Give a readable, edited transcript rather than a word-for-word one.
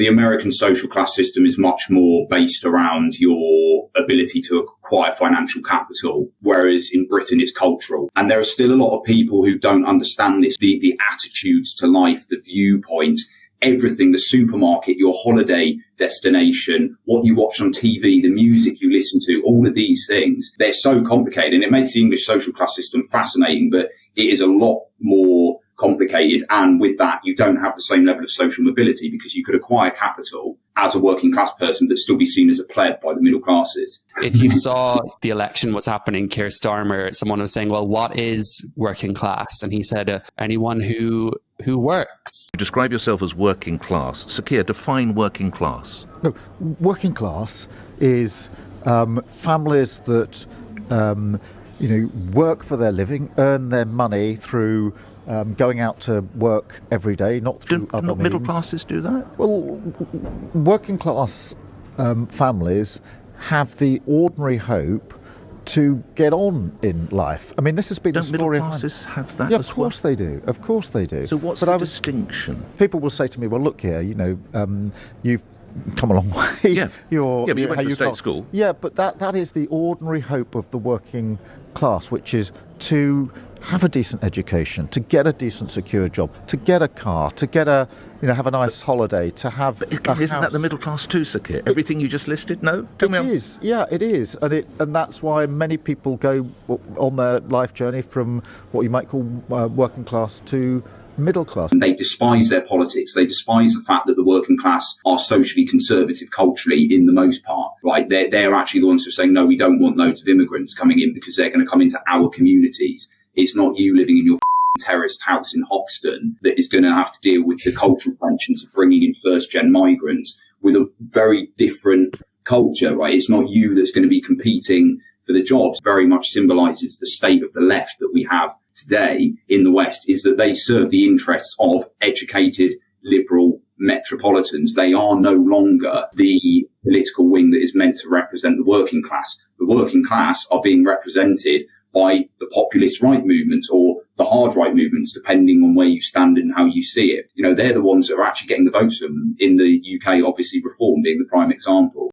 The American social class system is much more based around your ability to acquire financial capital, whereas in Britain it's cultural. And there are still a lot of people who don't understand this, the attitudes to life, the viewpoints, everything, the supermarket, your holiday destination, what you watch on TV, the music you listen to, all of these things, they're so complicated. And it makes the English social class system fascinating, but it is a lot more complicated. And with that, you don't have the same level of social mobility because you could acquire capital as a working class person, but still be seen as a pleb by the middle classes. If you saw the election, what's happening, Keir Starmer, someone was saying, well, what is working class? And he said, anyone who works. You describe yourself as working class. Sir, define working class. No, working class is families that work for their living, earn their money through going out to work every day, not through other not means. Middle classes do that? Well, working class families have the ordinary hope to get on in life. I mean, this has been Don't the story. Middle classes have that? Yeah, as of course well? they do. Of course they do. So what's the distinction? People will say to me, "Well, look here. You've come a long way. Yeah, but you went to state school. Yeah, but that is the ordinary hope of the working class, which is to have a decent education, to get a decent secure job, to get a car, to get have a nice holiday, to have But a isn't house. that the middle class too, Sir Keir? Everything you just listed? No? It is, yeah, it is. And that's why many people go on their life journey from what you might call working class to middle class. They despise their politics. They despise the fact that the working class are socially conservative culturally in the most part, right? They're actually the ones who are saying, no, we don't want loads of immigrants coming in because they're going to come into our communities. It's not you living in your terraced house in Hoxton that is going to have to deal with the cultural tensions of bringing in first-gen migrants with a very different culture, right? It's not you that's going to be competing for the jobs. Very much symbolises the state of the left that we have today in the West, is that they serve the interests of educated, liberal metropolitans. They are no longer the political wing that is meant to represent the working class. The working class are being represented by the populist right movements or the hard right movements, depending on where you stand and how you see it. They're the ones that are actually getting the votes from. In the UK, obviously Reform being the prime example.